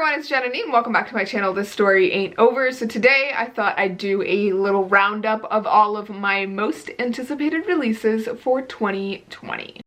everyone, it's Jananie and welcome back to my channel, This Story Ain't Over. So today I thought I'd do a little roundup of all of my most anticipated releases for 2020.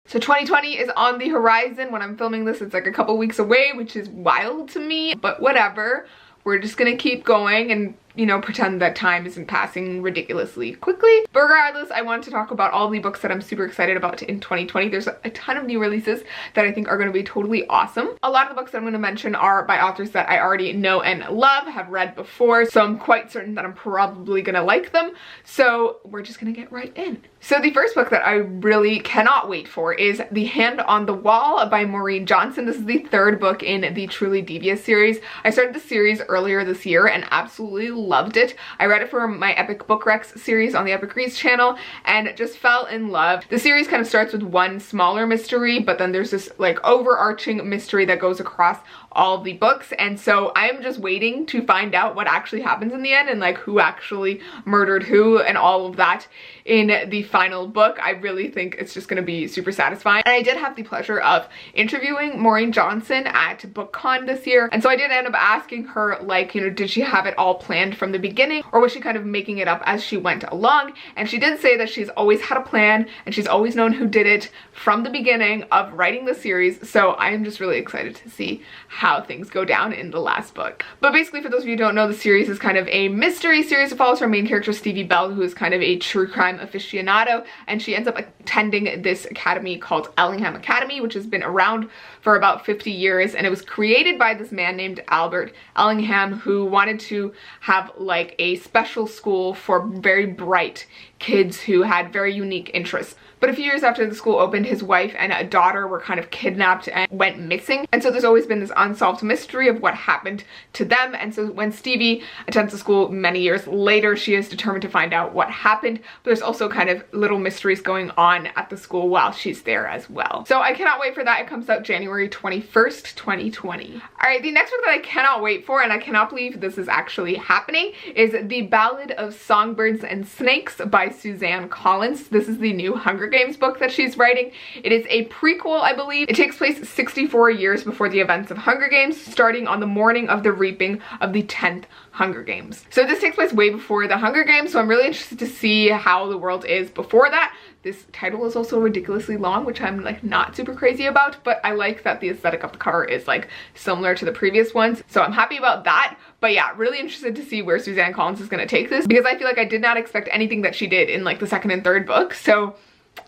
So 2020 is on the horizon. When I'm filming this, it's like a couple weeks away, which is wild to me, but whatever. We're just gonna keep going and, you know, pretend that time isn't passing ridiculously quickly. But regardless, I want to talk about all the books that I'm super excited about in 2020. There's a ton of new releases that I think are going to be totally awesome. A lot of the books that I'm going to mention are by authors that I already know and love, have read before, so I'm quite certain that I'm probably going to like them. So we're just going to get right in. So the first book that I really cannot wait for is The Hand on the Wall by Maureen Johnson. This is the third book in the Truly Devious series. I started the series earlier this year and absolutely loved it. I read it for my Epic Book Recs series on the Epic Reads channel and just fell in love. The series kind of starts with one smaller mystery, but then there's this like overarching mystery that goes across all the books, and so I'm just waiting to find out what actually happens in the end and like who actually murdered who and all of that in the final book. I really think it's just gonna be super satisfying. And I did have the pleasure of interviewing Maureen Johnson at BookCon this year, and so I did end up asking her, like, you know, did she have it all planned from the beginning or was she kind of making it up as she went along? And she did say that she's always had a plan and she's always known who did it from the beginning of writing the series. So I am just really excited to see how things go down in the last book. But basically, for those of you who don't know, the series is kind of a mystery series. It follows our main character Stevie Bell, who is kind of a true crime aficionado, and she ends up attending this academy called Ellingham Academy, which has been around for about 50 years, and it was created by this man named Albert Ellingham, who wanted to have like a special school for very bright kids who had very unique interests. But a few years after the school opened, his wife and a daughter were kind of kidnapped and went missing. And so there's always been this unsolved mystery of what happened to them. And so when Stevie attends the school many years later, she is determined to find out what happened. But there's also kind of little mysteries going on at the school while she's there as well. So I cannot wait for that. It comes out January 21st, 2020. All right, the next book that I cannot wait for, and I cannot believe this is actually happening, is The Ballad of Songbirds and Snakes by Suzanne Collins. This is the new Hunger Games book that she's writing. It is a prequel, I believe. It takes place 64 years before the events of Hunger Games, starting on the morning of the reaping of the 10th Hunger Games. So this takes place way before the Hunger Games, so I'm really interested to see how the world is before that. This title is also ridiculously long, which I'm like not super crazy about, but I like that the aesthetic of the cover is like similar to the previous ones, so I'm happy about that. But yeah, really interested to see where Suzanne Collins is going to take this, because I feel like I did not expect anything that she did in like the second and third book. So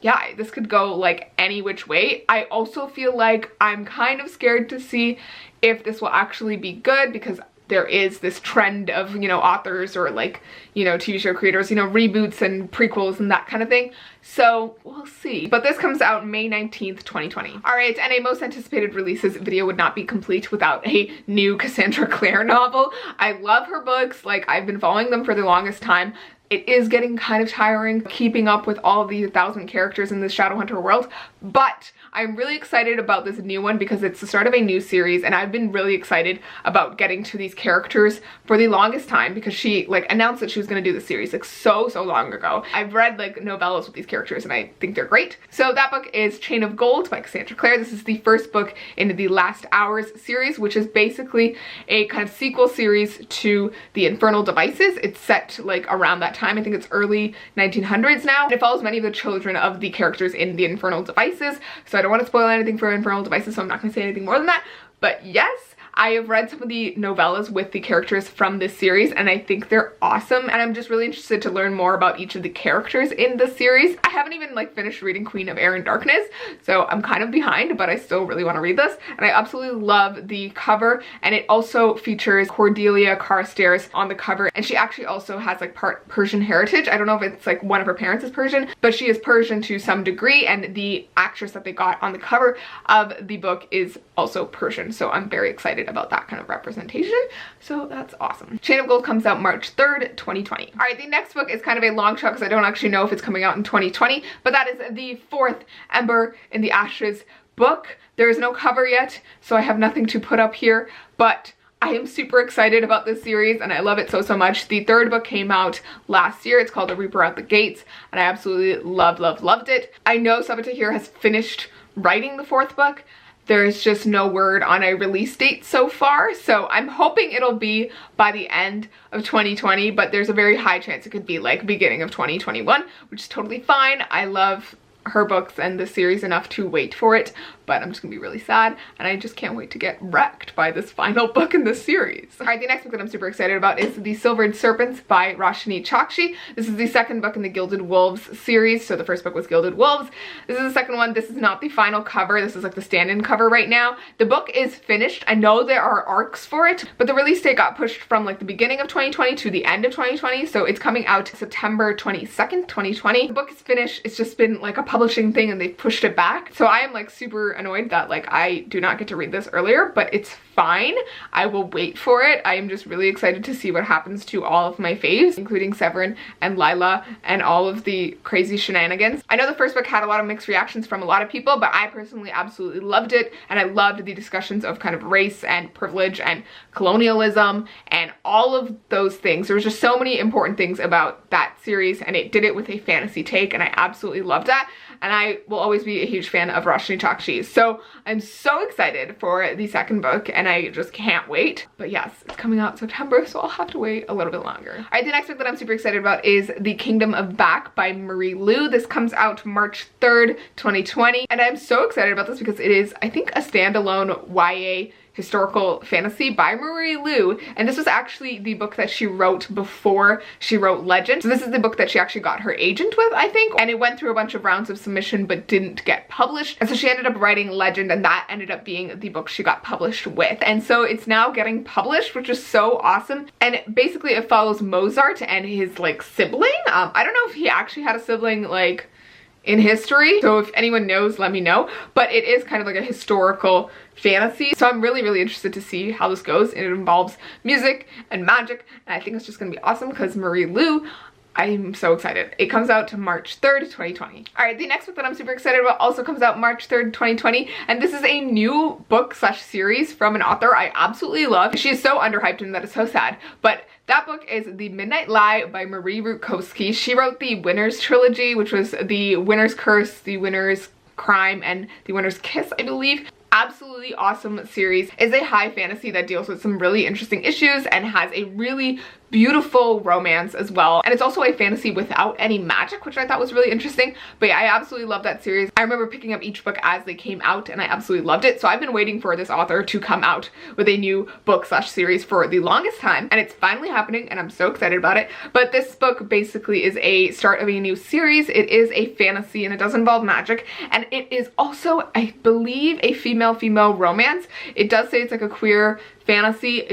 yeah, this could go like any which way. I also feel like I'm kind of scared to see if this will actually be good, because there is this trend of, you know, authors or like, you know, TV show creators, you know, reboots and prequels and that kind of thing. So we'll see. But this comes out May 19th, 2020. All right, and a most anticipated releases video would not be complete without a new Cassandra Clare novel. I love her books. Like, I've been following them for the longest time. It is getting kind of tiring keeping up with all of the 1,000 characters in this Shadowhunter world, but I'm really excited about this new one because it's the start of a new series, and I've been really excited about getting to these characters for the longest time because she like announced that she was going to do the series like so long ago. I've read like novellas with these characters and I think they're great. So that book is Chain of Gold by Cassandra Clare. This is the first book in the Last Hours series, which is basically a kind of sequel series to the Infernal Devices. It's set like around that time. I think it's early 1900s now. It follows many of the children of the characters in the Infernal Devices, so I don't want to spoil anything for Infernal Devices, so I'm not going to say anything more than that. But yes, I have read some of the novellas with the characters from this series and I think they're awesome, and I'm just really interested to learn more about each of the characters in this series. I haven't even like finished reading Queen of Air and Darkness, so I'm kind of behind, but I still really want to read this, and I absolutely love the cover. And it also features Cordelia Carstairs on the cover, and she actually also has like part Persian heritage. I don't know if it's like one of her parents is Persian, but she is Persian to some degree, and the actress that they got on the cover of the book is also Persian, so I'm very excited about that kind of representation. So that's awesome. Chain of Gold comes out March 3rd, 2020. All right, the next book is kind of a long shot because I don't actually know if it's coming out in 2020, but that is the fourth Ember in the Ashes book. There is no cover yet, so I have nothing to put up here, but I am super excited about this series and I love it so much. The third book came out last year. It's called The Reaper Out the Gates and I absolutely loved it. I know Sabatahir has finished writing the fourth book. There's just no word on a release date so far, so I'm hoping it'll be by the end of 2020, but there's a very high chance it could be like beginning of 2021, which is totally fine. I love her books and the series enough to wait for it, but I'm just gonna be really sad and I just can't wait to get wrecked by this final book in this series. All right, the next book that I'm super excited about is The Silver Serpents by Roshni Chokshi. This is the second book in the Gilded Wolves series. So the first book was Gilded Wolves. This is the second one. This is not the final cover. This is like the stand-in cover right now. The book is finished. I know there are arcs for it, but the release date got pushed from like the beginning of 2020 to the end of 2020. So it's coming out September 22nd, 2020. The book is finished. It's just been like a publishing thing and they pushed it back. So I am like super annoyed that like I do not get to read this earlier, but it's fine. I will wait for it. I am just really excited to see what happens to all of my faves, including Severin and Lila and all of the crazy shenanigans. I know the first book had a lot of mixed reactions from a lot of people, but I personally absolutely loved it and I loved the discussions of kind of race and privilege and colonialism and all of those things. There was just so many important things about that series and it did it with a fantasy take and I absolutely loved that. And I will always be a huge fan of Roshni Chokshi. So I'm so excited for the second book and I just can't wait. But yes, it's coming out September, so I'll have to wait a little bit longer. All right, the next book that I'm super excited about is The Kingdom of Back by Marie Lu. This comes out March 3rd, 2020. And I'm so excited about this because it is, I think, a standalone YA historical fantasy by Marie Lu, and this was actually the book that she wrote before she wrote Legend. So this is the book that she actually got her agent with, I think, and it went through a bunch of rounds of submission but didn't get published, and so she ended up writing Legend and that ended up being the book she got published with. And so it's now getting published, which is so awesome, and basically it follows Mozart and his like sibling. I don't know if he actually had a sibling like in history, so if anyone knows, let me know, but it is kind of like a historical fantasy, so I'm really interested to see how this goes. And it involves music and magic and I think it's just gonna be awesome because Marie Lu, I'm so excited. It comes out March 3rd, 2020. All right, the next book that I'm super excited about also comes out March 3rd, 2020, and this is a new book slash series from an author I absolutely love. She is so underhyped and that is so sad, but that book is The Midnight Lie by Marie Rutkowski. She wrote the Winner's Trilogy, which was The Winner's Curse, The Winner's Crime, and The Winner's Kiss, I believe. Absolutely awesome series. It's a high fantasy that deals with some really interesting issues and has a really beautiful romance as well. And it's also a fantasy without any magic, which I thought was really interesting. But yeah, I absolutely love that series. I remember picking up each book as they came out and I absolutely loved it. So I've been waiting for this author to come out with a new book slash series for the longest time. And it's finally happening and I'm so excited about it. But this book basically is a start of a new series. It is a fantasy and it does involve magic. And it is also, I believe, a female-female romance. It does say it's like a queer fantasy.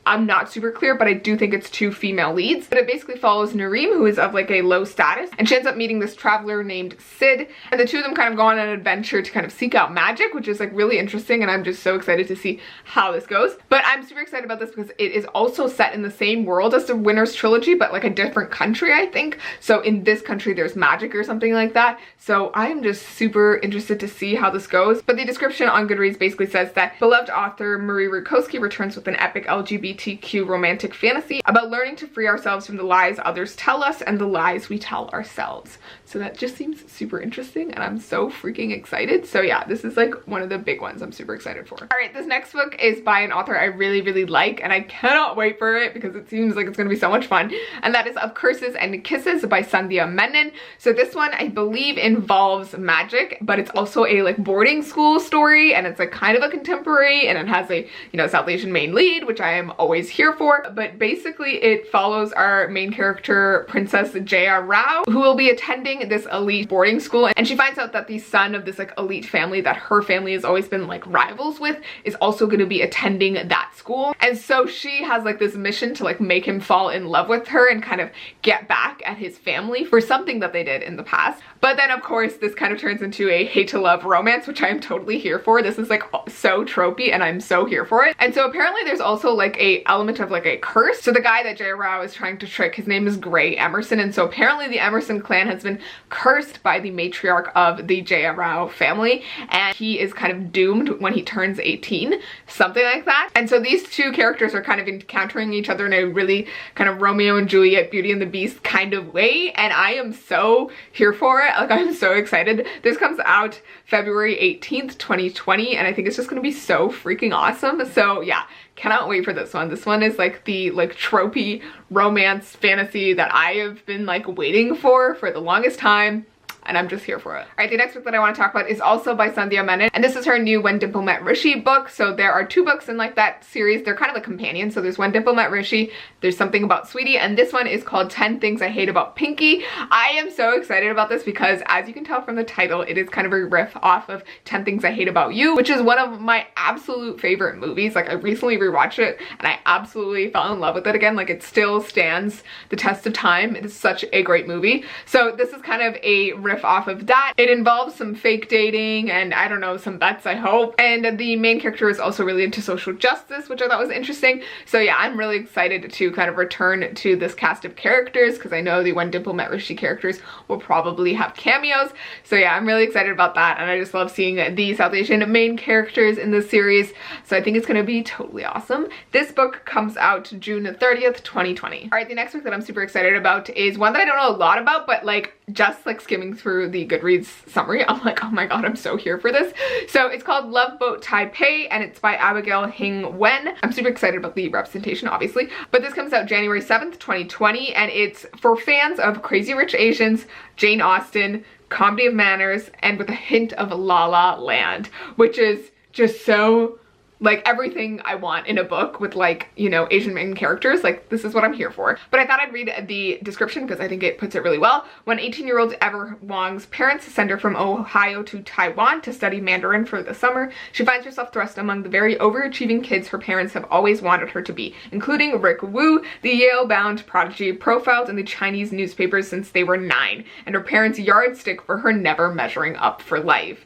I'm not super clear, but I do think it's two female leads. But it basically follows Nanowrimo, who is of like a low status, and she ends up meeting this traveler named Sid, and the two of them kind of go on an adventure to kind of seek out magic, which is like really interesting, and I'm just so excited to see how this goes. But I'm super excited about this because it is also set in the same world as the Winner's Trilogy, but like a different country, I think. So in this country, there's magic or something like that. So I am just super interested to see how this goes. But the description on Goodreads basically says that beloved author Marie Rutkowski returns with an epic LGBTQ romantic fantasy about learning to free ourselves from the lies others tell us and the lies we tell ourselves. So that just seems super interesting and I'm so freaking excited. So yeah, this is like one of the big ones I'm super excited for. All right, this next book is by an author I really like and I cannot wait for it because it seems like it's gonna be so much fun, and that is Of Curses and Kisses by Sandhya Menon. So this one I believe involves magic, but it's also a like boarding school story and it's like kind of a contemporary and it has a, you know, South Asian main lead, which I am always here for. But basically it follows our main character, Princess Jaya Rao, who will be attending this elite boarding school, and she finds out that the son of this like elite family that her family has always been like rivals with is also going to be attending that school. And so she has like this mission to like make him fall in love with her and kind of get back at his family for something that they did in the past. But then of course this kind of turns into a hate to love romance, which I am totally here for. This is like so tropey and I'm so here for it. And so apparently there's also like a element of like a curse. So the guy that J. Rao is trying to trick, his name is Gray Emerson, and so apparently the Emerson clan has been cursed by the matriarch of the J. Rao family, and he is kind of doomed when he turns 18, something like that. And so these two characters are kind of encountering each other in a really kind of Romeo and Juliet, Beauty and the Beast kind of way, and I am so here for it. Like, I'm so excited. This comes out February 18th, 2020, and I think it's just gonna be so freaking awesome. So yeah, cannot wait for this one. This one is like the tropey romance fantasy that I have been like waiting for the longest time, and I'm just here for it. All right, the next book that I want to talk about is also by Sandhya Menon, and this is her new When Diplomat Rush book. So there are 2 books in like that series. They're kind of a companion. So there's When Diplomat Rush, there's Something About Sweetie, and this one is called 10 Things I Hate About Pinky. I am so excited about this because, as you can tell from the title, it is kind of a riff off of 10 Things I Hate About You, which is one of my absolute favorite movies. Like, I recently rewatched it and I absolutely fell in love with it again. Like, it still stands the test of time. It is such a great movie. So this is kind of a riff off of that. It involves some fake dating and, I don't know, some bets, I hope. And the main character is also really into social justice, which I thought was interesting. So yeah, I'm really excited to kind of return to this cast of characters because I know the When Diplomat Rush characters will probably have cameos. So yeah, I'm really excited about that, and I just love seeing the South Asian main characters in this series. So I think it's gonna be totally awesome. This book comes out June 30th, 2020. All right, the next book that I'm super excited about is one that I don't know a lot about, but like just like skimming through the Goodreads summary, I'm like, oh my god, I'm so here for this. So it's called Love Boat Taipei, and it's by Abigail Hing Wen. I'm super excited about the representation, obviously, but this comes out January 7th, 2020, and it's for fans of Crazy Rich Asians, Jane Austen, Comedy of Manners, and with a hint of La La Land, which is just so like everything I want in a book with, like, you know, Asian main characters. Like, this is what I'm here for. But I thought I'd read the description because I think it puts it really well. When 18-year-old Ever Wong's parents send her from Ohio to Taiwan to study Mandarin for the summer, she finds herself thrust among the very overachieving kids her parents have always wanted her to be, including Rick Wu, the Yale-bound prodigy profiled in the Chinese newspapers since they were 9, and her parents' yardstick for her never measuring up for life.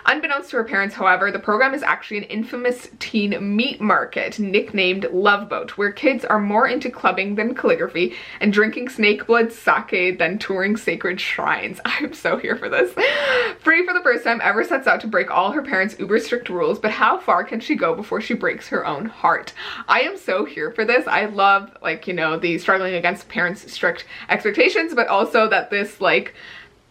Unbeknownst to her parents, however, the program is actually an infamous teen meat market nicknamed Love Boat, where kids are more into clubbing than calligraphy and drinking snake blood sake than touring sacred shrines. I'm so here for this. Free for the first time, Ever sets out to break all her parents' uber strict rules, but how far can she go before she breaks her own heart? I am so here for this. I love, like, you know, the struggling against parents' strict expectations, but also that this, like,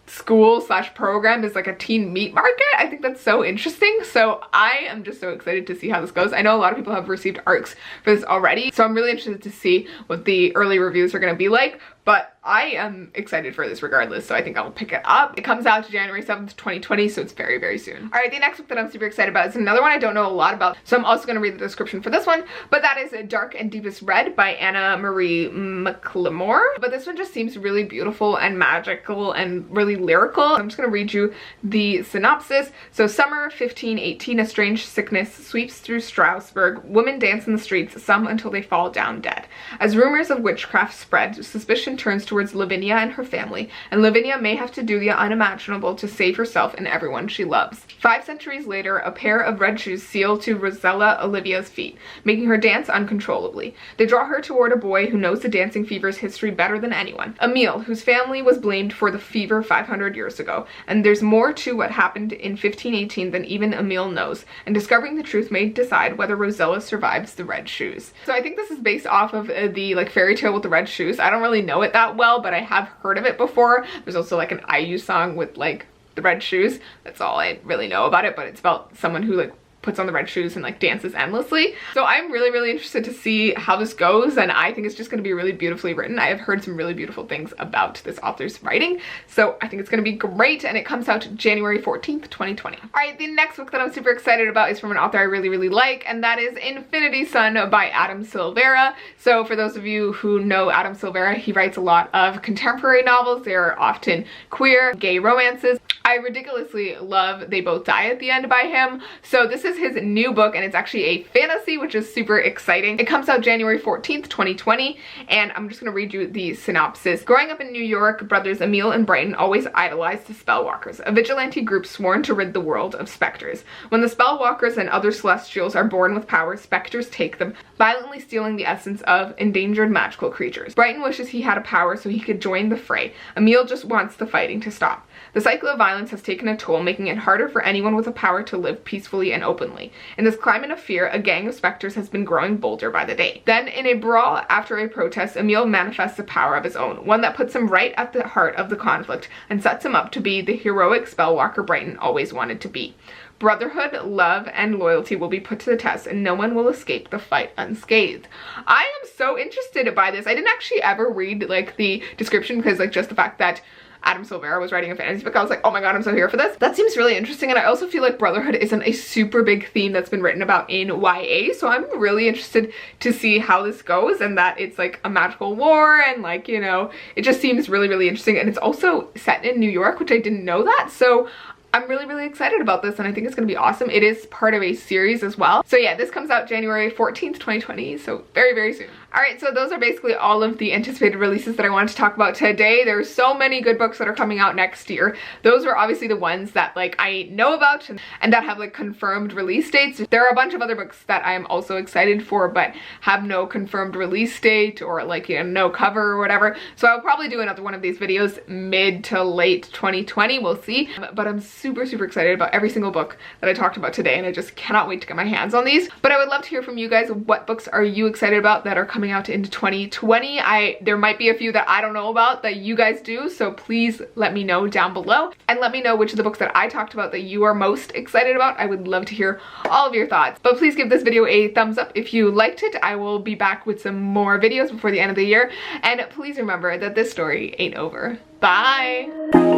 school slash program is like a teen meat market. I think that's so interesting. So I am just so excited to see how this goes. I know a lot of people have received ARCs for this already, so I'm really interested to see what the early reviews are going to be like, but I am excited for this regardless, so I think I'll pick it up. It comes out January 7th, 2020, so it's very, very soon. All right, the next book that I'm super excited about is another one I don't know a lot about, so I'm also going to read the description for this one, but that is Dark and Deepest Red by Anna Marie McLemore. But this one just seems really beautiful and magical and really lyrical. I'm just going to read you the synopsis. So summer 1518, a strange sickness sweeps through Strasbourg. Women dance in the streets, some until they fall down dead. As rumors of witchcraft spread, suspicion turns towards Lavinia and her family, and Lavinia may have to do the unimaginable to save herself and everyone she loves. 5 centuries later, a pair of red shoes seal to Rosella Olivia's feet, making her dance uncontrollably. They draw her toward a boy who knows the dancing fever's history better than anyone, Emile, whose family was blamed for the fever 500 years ago. And there's more to what happened in 1518 than even Emile knows, and discovering the truth may decide whether Rosella survives the red shoes. So I think this is based off of the like fairy tale with the red shoes. I don't really know it that well, but I have heard of it before. There's also like an IU song with like the red shoes. That's all I really know about it, but it's about someone who like puts on the red shoes and like dances endlessly. So I'm really, really interested to see how this goes, and I think it's just going to be really beautifully written. I have heard some really beautiful things about this author's writing, so I think it's going to be great, and it comes out January 14th, 2020. All right, the next book that I'm super excited about is from an author I really, really like, and that is Infinity Sun by Adam Silvera. So for those of you who know Adam Silvera, he writes a lot of contemporary novels. They're often queer, gay romances. I I ridiculously love They Both Die at the End by him. So this is his new book, and it's actually a fantasy, which is super exciting. It comes out January 14th, 2020, and I'm just gonna read you the synopsis. Growing up in New York, brothers Emil and Brighton always idolized the Spellwalkers, a vigilante group sworn to rid the world of specters. When the Spellwalkers and other celestials are born with powers, specters take them, violently stealing the essence of endangered magical creatures. Brighton wishes he had a power so he could join the fray. Emil just wants the fighting to stop. The cycle of violence has taken a toll, making it harder for anyone with a power to live peacefully and openly. In this climate of fear, a gang of specters has been growing bolder by the day. Then, in a brawl after a protest, Emil manifests a power of his own, one that puts him right at the heart of the conflict and sets him up to be the heroic spellwalker Brighton always wanted to be. Brotherhood, love, and loyalty will be put to the test, and no one will escape the fight unscathed. I am so interested by this. I didn't actually ever read like the description, because like just the fact that Adam Silvera was writing a fantasy book, I was like, oh my god, I'm so here for this. That seems really interesting, and I also feel like brotherhood isn't a super big theme that's been written about in YA, so I'm really interested to see how this goes, and that it's like a magical war, and like, you know, it just seems really, really interesting, and it's also set in New York, which I didn't know that, so I'm really, really excited about this, and I think it's gonna be awesome. It is part of a series as well. So yeah, this comes out January 14th, 2020, so very, very soon. Alright, so those are basically all of the anticipated releases that I wanted to talk about today. There's so many good books that are coming out next year. Those are obviously the ones that like I know about and that have like confirmed release dates. There are a bunch of other books that I am also excited for but have no confirmed release date or like, you know, no cover or whatever. So I'll probably do another one of these videos mid to late 2020, we'll see. But I'm super, super excited about every single book that I talked about today, and I just cannot wait to get my hands on these. But I would love to hear from you guys. What books are you excited about that are coming out into 2020? There might be a few that I don't know about that you guys do, so please let me know down below, and let me know which of the books that I talked about that you are most excited about. I would love to hear all of your thoughts. But please give this video a thumbs up if you liked it. I will be back with some more videos before the end of the year, and please remember that this story ain't over. Bye!